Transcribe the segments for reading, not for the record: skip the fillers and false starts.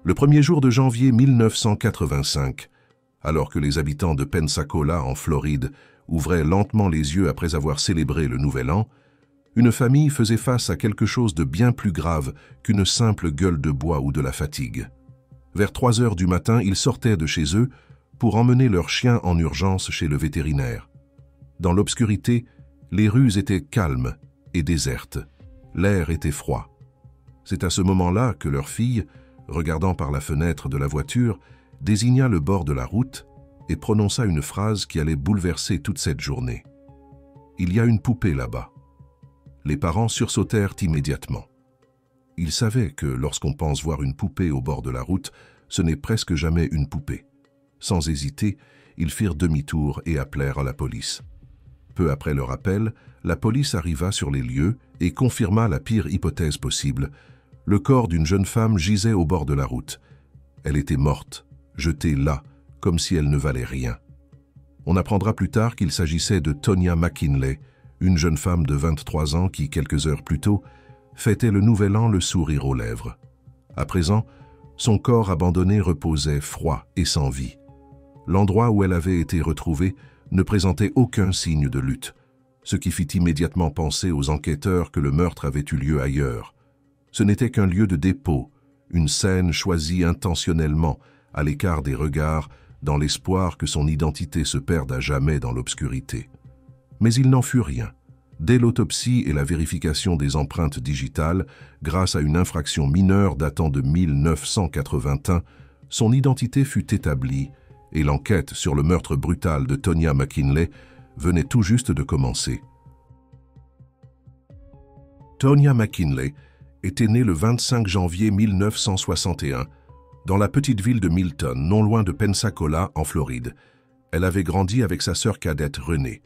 Le 1er jour de janvier 1985, alors que les habitants de Pensacola, en Floride, ouvraient lentement les yeux après avoir célébré le Nouvel An, une famille faisait face à quelque chose de bien plus grave qu'une simple gueule de bois ou de la fatigue. Vers 3 heures du matin, ils sortaient de chez eux pour emmener leur chien en urgence chez le vétérinaire. Dans l'obscurité, les rues étaient calmes et désertes. L'air était froid. C'est à ce moment-là que leur fille, regardant par la fenêtre de la voiture, désigna le bord de la route et prononça une phrase qui allait bouleverser toute cette journée. « Il y a une poupée là-bas. » Les parents sursautèrent immédiatement. Ils savaient que lorsqu'on pense voir une poupée au bord de la route, ce n'est presque jamais une poupée. Sans hésiter, ils firent demi-tour et appelèrent la police. Peu après leur appel, la police arriva sur les lieux et confirma la pire hypothèse possible. Le corps d'une jeune femme gisait au bord de la route. Elle était morte, jetée là, comme si elle ne valait rien. On apprendra plus tard qu'il s'agissait de Tonya McKinley, une jeune femme de 23 ans qui, quelques heures plus tôt, fêtait le Nouvel An le sourire aux lèvres. À présent, son corps abandonné reposait froid et sans vie. L'endroit où elle avait été retrouvée ne présentait aucun signe de lutte, ce qui fit immédiatement penser aux enquêteurs que le meurtre avait eu lieu ailleurs. Ce n'était qu'un lieu de dépôt, une scène choisie intentionnellement, à l'écart des regards, dans l'espoir que son identité se perde à jamais dans l'obscurité. Mais il n'en fut rien. Dès l'autopsie et la vérification des empreintes digitales, grâce à une infraction mineure datant de 1981, son identité fut établie et l'enquête sur le meurtre brutal de Tonya McKinley venait tout juste de commencer. Tonya McKinley était née le 25 janvier 1961 dans la petite ville de Milton, non loin de Pensacola, en Floride. Elle avait grandi avec sa sœur cadette Renée.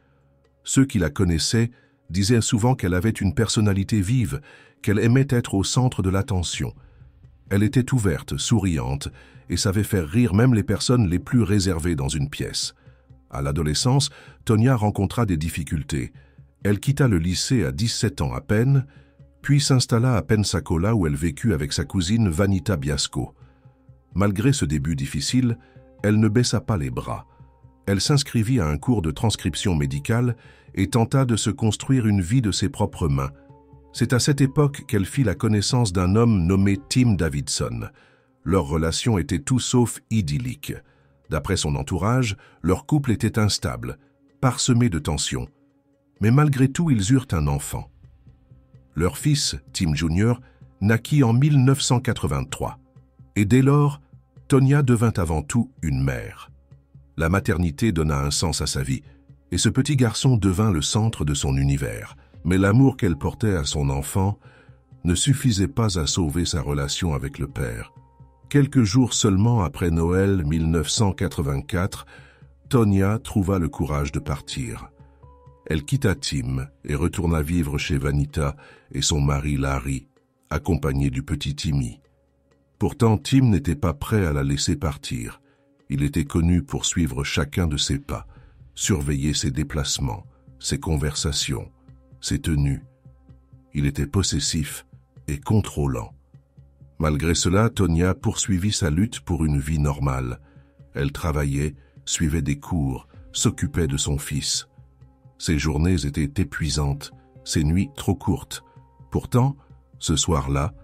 Ceux qui la connaissaient disaient souvent qu'elle avait une personnalité vive, qu'elle aimait être au centre de l'attention. Elle était ouverte, souriante, et savait faire rire même les personnes les plus réservées dans une pièce. À l'adolescence, Tonya rencontra des difficultés. Elle quitta le lycée à 17 ans à peine, puis s'installa à Pensacola où elle vécut avec sa cousine Vanita Biasco. Malgré ce début difficile, elle ne baissa pas les bras. Elle s'inscrivit à un cours de transcription médicale et tenta de se construire une vie de ses propres mains. C'est à cette époque qu'elle fit la connaissance d'un homme nommé Tim Davidson. Leur relation était tout sauf idyllique. D'après son entourage, leur couple était instable, parsemé de tensions. Mais malgré tout, ils eurent un enfant. Leur fils, Tim Jr., naquit en 1983. Et dès lors, Tonya devint avant tout une mère. La maternité donna un sens à sa vie, et ce petit garçon devint le centre de son univers. Mais l'amour qu'elle portait à son enfant ne suffisait pas à sauver sa relation avec le père. Quelques jours seulement après Noël 1984, Tonya trouva le courage de partir. Elle quitta Tim et retourna vivre chez Vanita et son mari Larry, accompagnée du petit Timmy. Pourtant, Tim n'était pas prêt à la laisser partir. Il était connu pour suivre chacun de ses pas, surveiller ses déplacements, ses conversations, ses tenues. Il était possessif et contrôlant. Malgré cela, Tonya poursuivit sa lutte pour une vie normale. Elle travaillait, suivait des cours, s'occupait de son fils. Ses journées étaient épuisantes, ses nuits trop courtes. Pourtant, ce soir-là,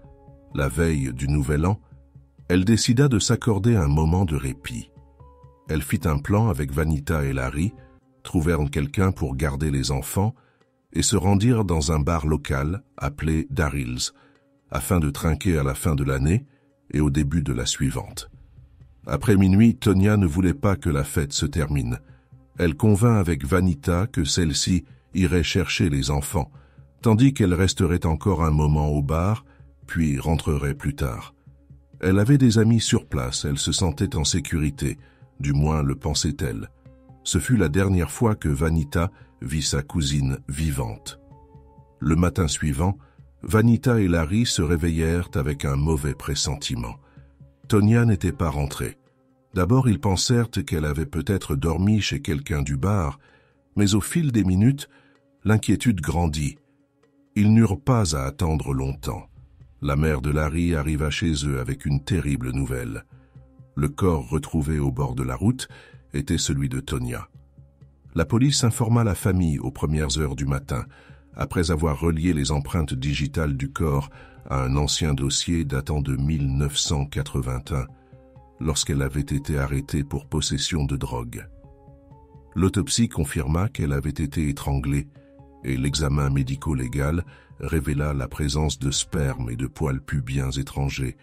la veille du Nouvel An, elle décida de s'accorder un moment de répit. Elle fit un plan avec Vanita et Larry, trouvèrent quelqu'un pour garder les enfants et se rendirent dans un bar local appelé Daryl's, afin de trinquer à la fin de l'année et au début de la suivante. Après minuit, Tonya ne voulait pas que la fête se termine. Elle convint avec Vanita que celle-ci irait chercher les enfants, tandis qu'elle resterait encore un moment au bar, puis rentrerait plus tard. Elle avait des amis sur place, elle se sentait en sécurité, du moins le pensait-elle. Ce fut la dernière fois que Vanita vit sa cousine vivante. Le matin suivant, Vanita et Larry se réveillèrent avec un mauvais pressentiment. Tonya n'était pas rentrée. D'abord, ils pensèrent qu'elle avait peut-être dormi chez quelqu'un du bar, mais au fil des minutes, l'inquiétude grandit. Ils n'eurent pas à attendre longtemps. La mère de Larry arriva chez eux avec une terrible nouvelle. Le corps retrouvé au bord de la route était celui de Tonya. La police informa la famille aux premières heures du matin, après avoir relié les empreintes digitales du corps à un ancien dossier datant de 1981, lorsqu'elle avait été arrêtée pour possession de drogue. L'autopsie confirma qu'elle avait été étranglée et l'examen médico-légal révéla la présence de sperme et de poils pubiens étrangers.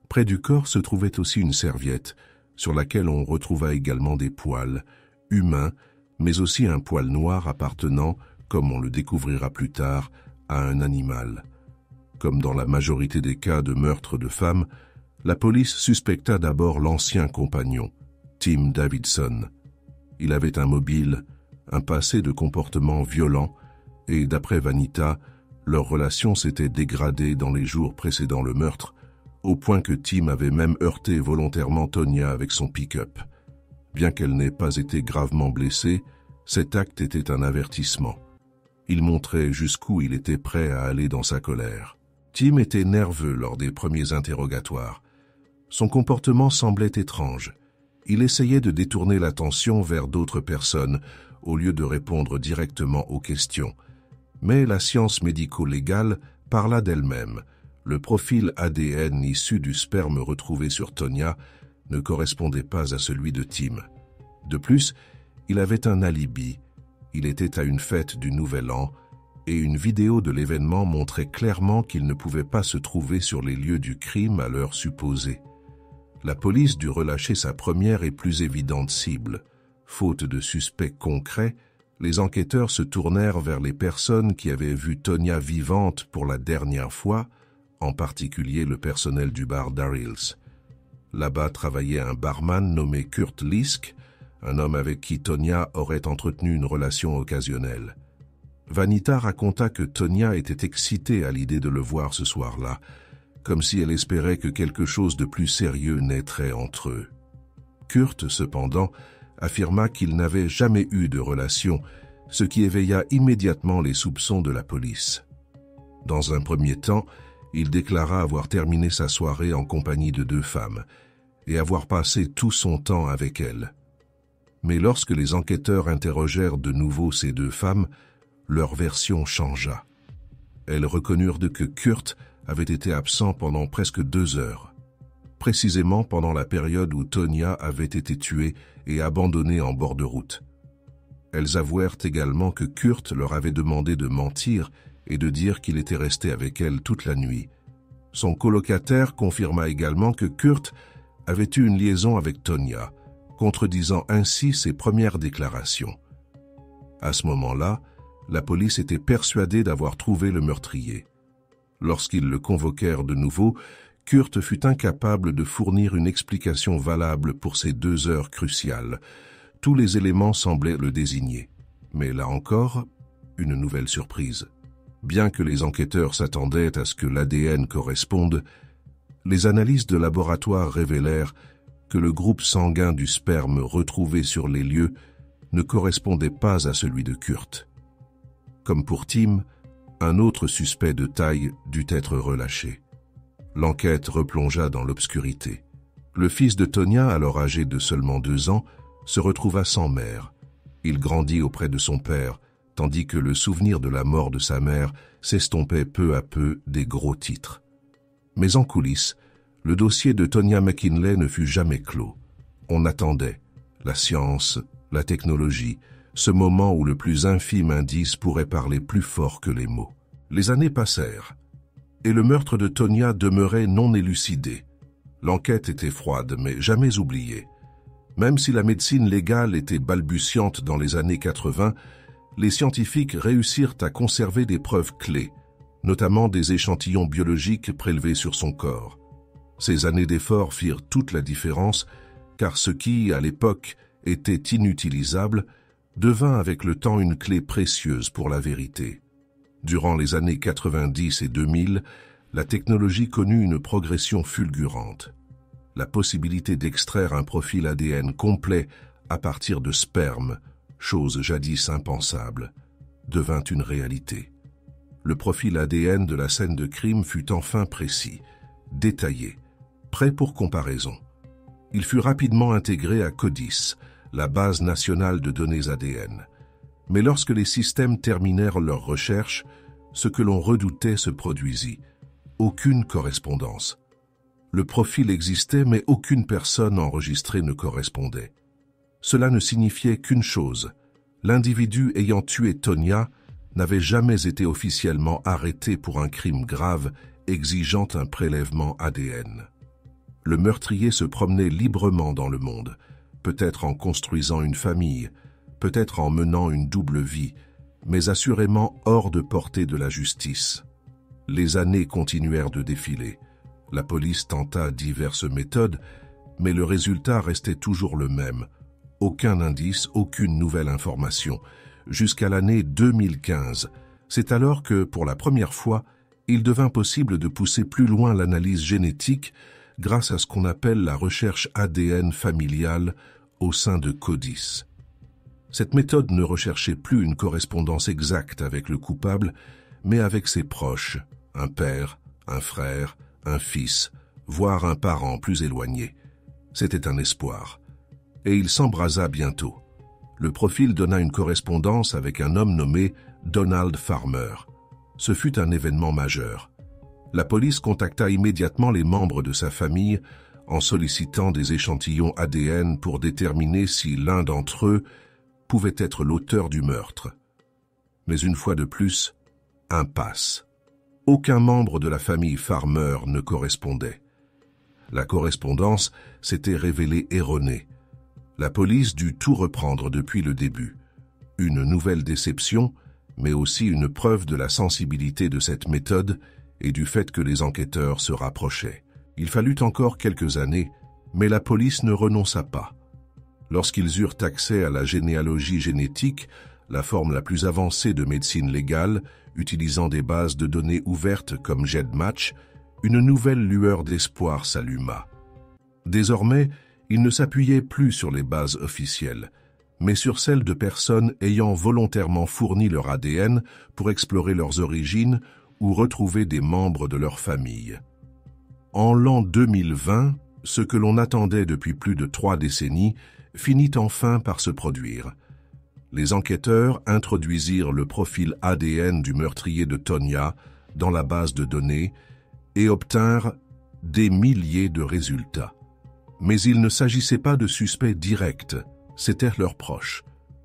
Près du corps se trouvait aussi une serviette, sur laquelle on retrouva également des poils, humains, mais aussi un poil noir appartenant, comme on le découvrira plus tard, à un animal. Comme dans la majorité des cas de meurtre de femmes, la police suspecta d'abord l'ancien compagnon, Tim Davidson. Il avait un mobile, un passé de comportement violent, et d'après Vanita, leur relation s'était dégradée dans les jours précédant le meurtre, au point que Tim avait même heurté volontairement Tonya avec son pick-up. Bien qu'elle n'ait pas été gravement blessée, cet acte était un avertissement. Il montrait jusqu'où il était prêt à aller dans sa colère. Tim était nerveux lors des premiers interrogatoires. Son comportement semblait étrange. Il essayait de détourner l'attention vers d'autres personnes au lieu de répondre directement aux questions. Mais la science médico-légale parla d'elle-même. Le profil ADN issu du sperme retrouvé sur Tonya ne correspondait pas à celui de Tim. De plus, il avait un alibi. Il était à une fête du Nouvel An et une vidéo de l'événement montrait clairement qu'il ne pouvait pas se trouver sur les lieux du crime à l'heure supposée. La police dut relâcher sa première et plus évidente cible. Faute de suspects concrets, les enquêteurs se tournèrent vers les personnes qui avaient vu Tonya vivante pour la dernière fois, en particulier le personnel du bar Daryl's. Là-bas travaillait un barman nommé Kurt Lisk, un homme avec qui Tonya aurait entretenu une relation occasionnelle. Vanita raconta que Tonya était excitée à l'idée de le voir ce soir-là, comme si elle espérait que quelque chose de plus sérieux naîtrait entre eux. Kurt, cependant, affirma qu'il n'avait jamais eu de relation, ce qui éveilla immédiatement les soupçons de la police. Dans un premier temps, il déclara avoir terminé sa soirée en compagnie de 2 femmes et avoir passé tout son temps avec elles. Mais lorsque les enquêteurs interrogèrent de nouveau ces 2 femmes, leur version changea. Elles reconnurent que Kurt avait été absent pendant presque 2 heures, précisément pendant la période où Tonya avait été tuée et abandonnée en bord de route. Elles avouèrent également que Kurt leur avait demandé de mentir et de dire qu'il était resté avec elle toute la nuit. Son colocataire confirma également que Kurt avait eu une liaison avec Tonya, contredisant ainsi ses premières déclarations. À ce moment-là, la police était persuadée d'avoir trouvé le meurtrier. Lorsqu'ils le convoquèrent de nouveau, Kurt fut incapable de fournir une explication valable pour ces 2 heures cruciales. Tous les éléments semblaient le désigner. Mais là encore, une nouvelle surprise. Bien que les enquêteurs s'attendaient à ce que l'ADN corresponde, les analyses de laboratoire révélèrent que le groupe sanguin du sperme retrouvé sur les lieux ne correspondait pas à celui de Kurt. Comme pour Tim, un autre suspect de taille dut être relâché. L'enquête replongea dans l'obscurité. Le fils de Tonya, alors âgé de seulement 2 ans, se retrouva sans mère. Il grandit auprès de son père, tandis que le souvenir de la mort de sa mère s'estompait peu à peu des gros titres. Mais en coulisses, le dossier de Tonya McKinley ne fut jamais clos. On attendait la science, la technologie, ce moment où le plus infime indice pourrait parler plus fort que les mots. Les années passèrent, et le meurtre de Tonya demeurait non élucidé. L'enquête était froide, mais jamais oubliée. Même si la médecine légale était balbutiante dans les années 80, les scientifiques réussirent à conserver des preuves clés, notamment des échantillons biologiques prélevés sur son corps. Ces années d'efforts firent toute la différence, car ce qui, à l'époque, était inutilisable, devint avec le temps une clé précieuse pour la vérité. Durant les années 90 et 2000, la technologie connut une progression fulgurante. La possibilité d'extraire un profil ADN complet à partir de sperme, chose jadis impensable, devint une réalité. Le profil ADN de la scène de crime fut enfin précis, détaillé, prêt pour comparaison. Il fut rapidement intégré à CODIS, la base nationale de données ADN. Mais lorsque les systèmes terminèrent leurs recherches, ce que l'on redoutait se produisit. Aucune correspondance. Le profil existait, mais aucune personne enregistrée ne correspondait. Cela ne signifiait qu'une chose. L'individu ayant tué Tonya n'avait jamais été officiellement arrêté pour un crime grave exigeant un prélèvement ADN. Le meurtrier se promenait librement dans le monde, peut-être en construisant une famille, peut-être en menant une double vie, mais assurément hors de portée de la justice. Les années continuèrent de défiler. La police tenta diverses méthodes, mais le résultat restait toujours le même. Aucun indice, aucune nouvelle information. Jusqu'à l'année 2015. C'est alors que, pour la première fois, il devint possible de pousser plus loin l'analyse génétique grâce à ce qu'on appelle la recherche ADN familiale au sein de CODIS. Cette méthode ne recherchait plus une correspondance exacte avec le coupable, mais avec ses proches, un père, un frère, un fils, voire un parent plus éloigné. C'était un espoir. Et il s'embrasa bientôt. Le profil donna une correspondance avec un homme nommé Donald Farmer. Ce fut un événement majeur. La police contacta immédiatement les membres de sa famille en sollicitant des échantillons ADN pour déterminer si l'un d'entre eux pouvait être l'auteur du meurtre. Mais une fois de plus, impasse. Aucun membre de la famille Farmer ne correspondait. La correspondance s'était révélée erronée. La police dut tout reprendre depuis le début. Une nouvelle déception, mais aussi une preuve de la sensibilité de cette méthode et du fait que les enquêteurs se rapprochaient. Il fallut encore quelques années, mais la police ne renonça pas. Lorsqu'ils eurent accès à la généalogie génétique, la forme la plus avancée de médecine légale, utilisant des bases de données ouvertes comme GEDmatch, une nouvelle lueur d'espoir s'alluma. Désormais, ils ne s'appuyaient plus sur les bases officielles, mais sur celles de personnes ayant volontairement fourni leur ADN pour explorer leurs origines ou retrouver des membres de leur famille. En l'an 2020, ce que l'on attendait depuis plus de 3 décennies finit enfin par se produire. Les enquêteurs introduisirent le profil ADN du meurtrier de Tonya dans la base de données et obtinrent des milliers de résultats. Mais il ne s'agissait pas de suspects directs, c'étaient leurs proches,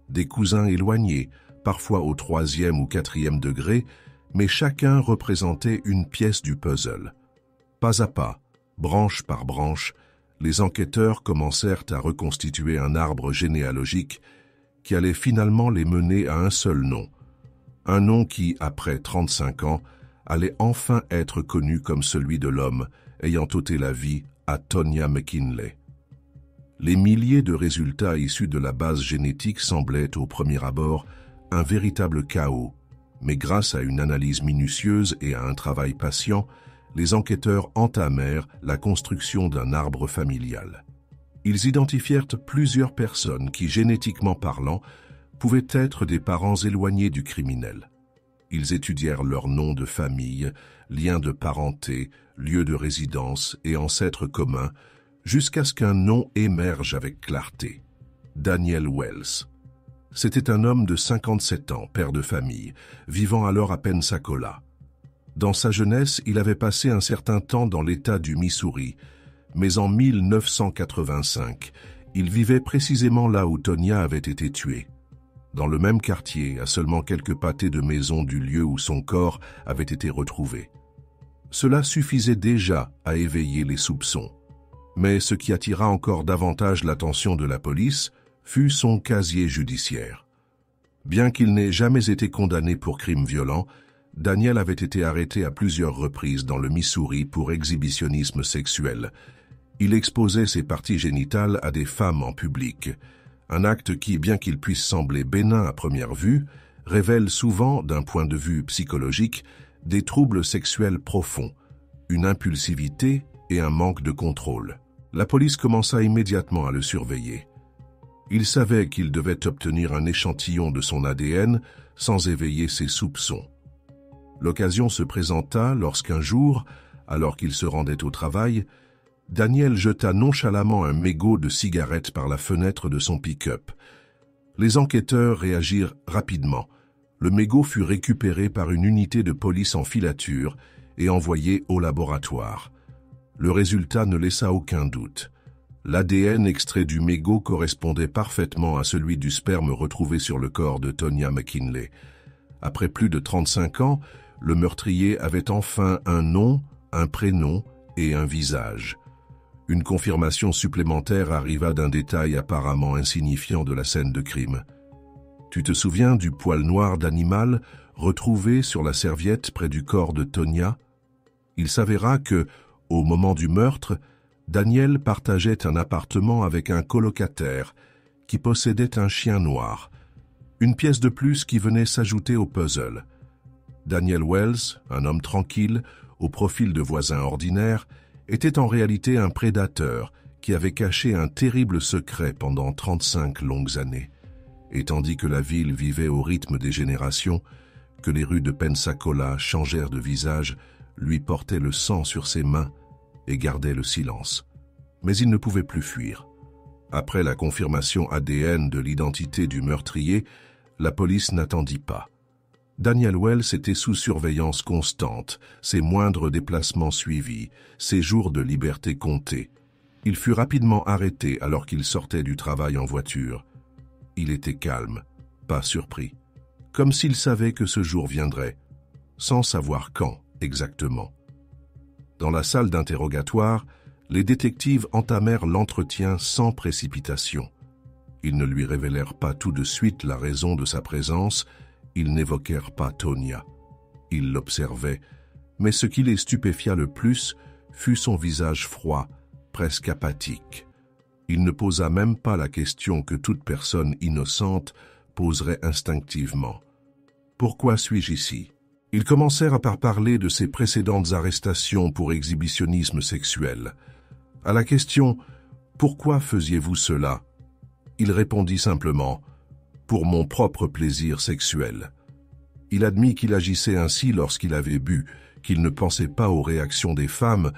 des cousins éloignés, parfois au 3e ou 4e degré, mais chacun représentait une pièce du puzzle. Pas à pas, branche par branche, les enquêteurs commencèrent à reconstituer un arbre généalogique qui allait finalement les mener à un seul nom. Un nom qui, après 35 ans, allait enfin être connu comme celui de l'homme ayant ôté la vie à Tonya McKinley. Les milliers de résultats issus de la base génétique semblaient, au premier abord, un véritable chaos, mais grâce à une analyse minutieuse et à un travail patient, les enquêteurs entamèrent la construction d'un arbre familial. Ils identifièrent plusieurs personnes qui, génétiquement parlant, pouvaient être des parents éloignés du criminel. Ils étudièrent leurs noms de famille, liens de parenté, lieux de résidence et ancêtres communs, jusqu'à ce qu'un nom émerge avec clarté. Daniel Wells. C'était un homme de 57 ans, père de famille, vivant alors à Pensacola. Dans sa jeunesse, il avait passé un certain temps dans l'État du Missouri, mais en 1985, il vivait précisément là où Tonya avait été tuée. Dans le même quartier, à seulement quelques pâtés de maison du lieu où son corps avait été retrouvé. Cela suffisait déjà à éveiller les soupçons. Mais ce qui attira encore davantage l'attention de la police fut son casier judiciaire. Bien qu'il n'ait jamais été condamné pour crime violent, Daniel avait été arrêté à plusieurs reprises dans le Missouri pour exhibitionnisme sexuel. Il exposait ses parties génitales à des femmes en public, un acte qui, bien qu'il puisse sembler bénin à première vue, révèle souvent, d'un point de vue psychologique, des troubles sexuels profonds, une impulsivité et un manque de contrôle. La police commença immédiatement à le surveiller. Il savait qu'il devait obtenir un échantillon de son ADN sans éveiller ses soupçons. L'occasion se présenta lorsqu'un jour, alors qu'il se rendait au travail, Daniel jeta nonchalamment un mégot de cigarette par la fenêtre de son pick-up. Les enquêteurs réagirent rapidement. Le mégot fut récupéré par une unité de police en filature et envoyé au laboratoire. Le résultat ne laissa aucun doute. L'ADN extrait du mégot correspondait parfaitement à celui du sperme retrouvé sur le corps de Tonya McKinley. Après plus de 35 ans, le meurtrier avait enfin un nom, un prénom et un visage. Une confirmation supplémentaire arriva d'un détail apparemment insignifiant de la scène de crime. Tu te souviens du poil noir d'animal retrouvé sur la serviette près du corps de Tonya? Il s'avéra que, au moment du meurtre, Daniel partageait un appartement avec un colocataire qui possédait un chien noir, une pièce de plus qui venait s'ajouter au puzzle. Daniel Wells, un homme tranquille, au profil de voisin ordinaire, était en réalité un prédateur qui avait caché un terrible secret pendant 35 longues années. Et tandis que la ville vivait au rythme des générations, que les rues de Pensacola changèrent de visage, lui portait le sang sur ses mains et gardait le silence. Mais il ne pouvait plus fuir. Après la confirmation ADN de l'identité du meurtrier, la police n'attendit pas. Daniel Wells était sous surveillance constante, ses moindres déplacements suivis, ses jours de liberté comptés. Il fut rapidement arrêté alors qu'il sortait du travail en voiture. Il était calme, pas surpris, comme s'il savait que ce jour viendrait, sans savoir quand exactement. Dans la salle d'interrogatoire, les détectives entamèrent l'entretien sans précipitation. Ils ne lui révélèrent pas tout de suite la raison de sa présence, ils n'évoquèrent pas Tonya. Ils l'observaient, mais ce qui les stupéfia le plus fut son visage froid, presque apathique. Il ne posa même pas la question que toute personne innocente poserait instinctivement. « Pourquoi suis-je ici ?» Ils commencèrent par parler de ses précédentes arrestations pour exhibitionnisme sexuel. À la question « Pourquoi faisiez-vous cela ?» il répondit simplement « Pour mon propre plaisir sexuel ». Il admit qu'il agissait ainsi lorsqu'il avait bu, qu'il ne pensait pas aux réactions des femmes,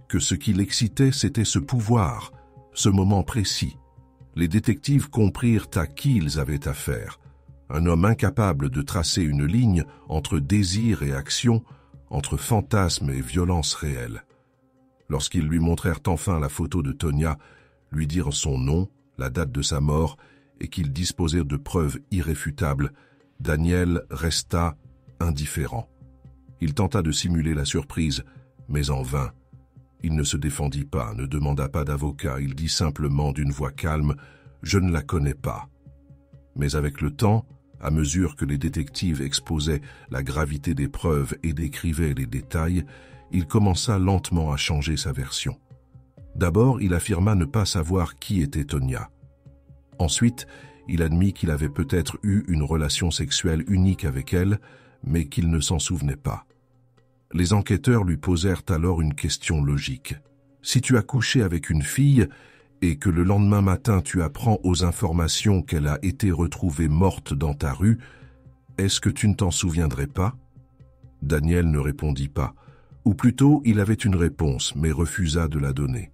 que ce qui l'excitait c'était ce pouvoir, ce moment précis. Les détectives comprirent à qui ils avaient affaire. Un homme incapable de tracer une ligne entre désir et action, entre fantasme et violence réelle. Lorsqu'ils lui montrèrent enfin la photo de Tonya, lui dirent son nom, la date de sa mort, et qu'ils disposaient de preuves irréfutables, Daniel resta indifférent. Il tenta de simuler la surprise, mais en vain. Il ne se défendit pas, ne demanda pas d'avocat, il dit simplement d'une voix calme « Je ne la connais pas ». Mais avec le temps, à mesure que les détectives exposaient la gravité des preuves et décrivaient les détails, il commença lentement à changer sa version. D'abord, il affirma ne pas savoir qui était Tonya. Ensuite, il admit qu'il avait peut-être eu une relation sexuelle unique avec elle, mais qu'il ne s'en souvenait pas. Les enquêteurs lui posèrent alors une question logique. Si tu as couché avec une fille et que le lendemain matin tu apprends aux informations qu'elle a été retrouvée morte dans ta rue, est-ce que tu ne t'en souviendrais pas? Daniel ne répondit pas, ou plutôt il avait une réponse mais refusa de la donner.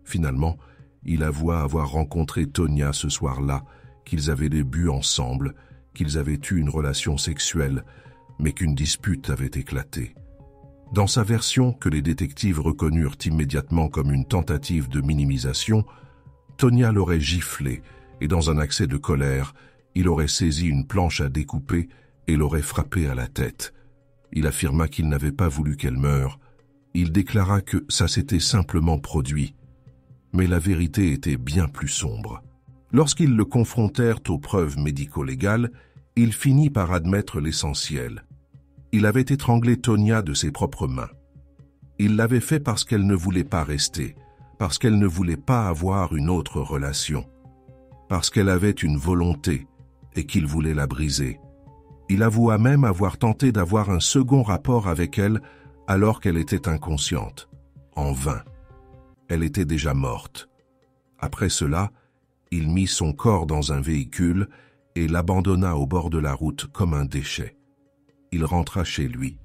Finalement, il avoua avoir rencontré Tonya ce soir-là, qu'ils avaient bu ensemble, qu'ils avaient eu une relation sexuelle, mais qu'une dispute avait éclaté. Dans sa version, que les détectives reconnurent immédiatement comme une tentative de minimisation, Tonya l'aurait giflé et dans un accès de colère, il aurait saisi une planche à découper et l'aurait frappée à la tête. Il affirma qu'il n'avait pas voulu qu'elle meure. Il déclara que ça s'était simplement produit. Mais la vérité était bien plus sombre. Lorsqu'ils le confrontèrent aux preuves médico-légales, il finit par admettre l'essentiel. Il avait étranglé Tonya de ses propres mains. Il l'avait fait parce qu'elle ne voulait pas rester, parce qu'elle ne voulait pas avoir une autre relation, parce qu'elle avait une volonté et qu'il voulait la briser. Il avoua même avoir tenté d'avoir un second rapport avec elle alors qu'elle était inconsciente. En vain. Elle était déjà morte. Après cela, il mit son corps dans un véhicule et l'abandonna au bord de la route comme un déchet. Il rentra chez lui,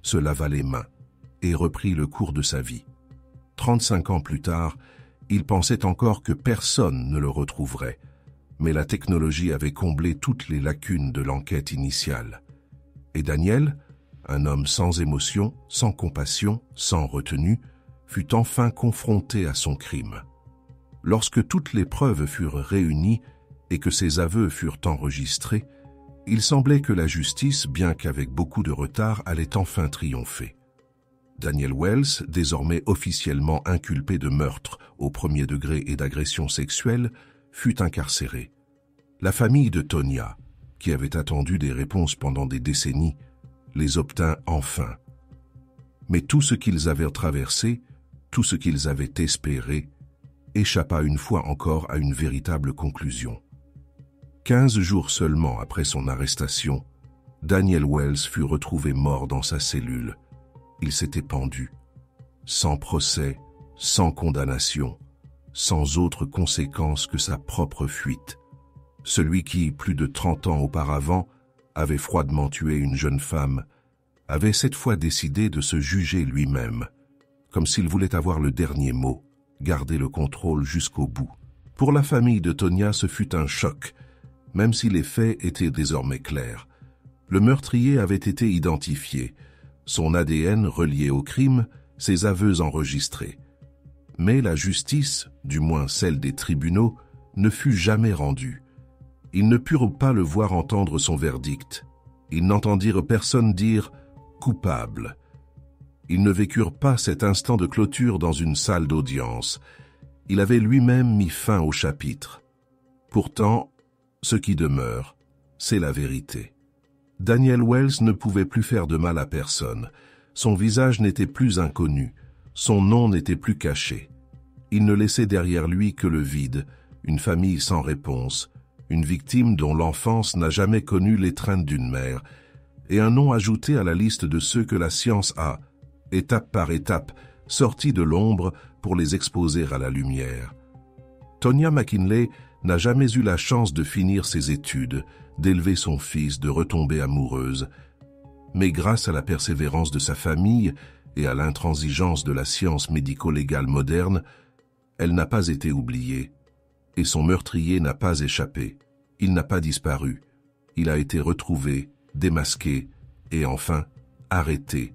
se lava les mains et reprit le cours de sa vie. 35 ans plus tard, il pensait encore que personne ne le retrouverait, mais la technologie avait comblé toutes les lacunes de l'enquête initiale. Et Daniel, un homme sans émotion, sans compassion, sans retenue, fut enfin confronté à son crime. Lorsque toutes les preuves furent réunies et que ses aveux furent enregistrés, il semblait que la justice, bien qu'avec beaucoup de retard, allait enfin triompher. Daniel Wells, désormais officiellement inculpé de meurtre au premier degré et d'agression sexuelle, fut incarcéré. La famille de Tonya, qui avait attendu des réponses pendant des décennies, les obtint enfin. Mais tout ce qu'ils avaient traversé, tout ce qu'ils avaient espéré, échappa une fois encore à une véritable conclusion. 15 jours seulement après son arrestation, Daniel Wells fut retrouvé mort dans sa cellule. Il s'était pendu, sans procès, sans condamnation, sans autre conséquence que sa propre fuite. Celui qui, plus de 30 ans auparavant, avait froidement tué une jeune femme, avait cette fois décidé de se juger lui-même, comme s'il voulait avoir le dernier mot, garder le contrôle jusqu'au bout. Pour la famille de Tonya, ce fut un choc, même si les faits étaient désormais clairs. Le meurtrier avait été identifié, son ADN relié au crime, ses aveux enregistrés. Mais la justice, du moins celle des tribunaux, ne fut jamais rendue. Ils ne purent pas le voir entendre son verdict. Ils n'entendirent personne dire « coupable ». Ils ne vécurent pas cet instant de clôture dans une salle d'audience. Il avait lui-même mis fin au chapitre. Pourtant, ce qui demeure, c'est la vérité. Daniel Wells ne pouvait plus faire de mal à personne. Son visage n'était plus inconnu. Son nom n'était plus caché. Il ne laissait derrière lui que le vide, une famille sans réponse, une victime dont l'enfance n'a jamais connu l'étreinte d'une mère, et un nom ajouté à la liste de ceux que la science a, étape par étape, sortis de l'ombre pour les exposer à la lumière. Tonya McKinley n'a jamais eu la chance de finir ses études, d'élever son fils, de retomber amoureuse. Mais grâce à la persévérance de sa famille et à l'intransigeance de la science médico-légale moderne, elle n'a pas été oubliée. Et son meurtrier n'a pas échappé. Il n'a pas disparu. Il a été retrouvé, démasqué et enfin arrêté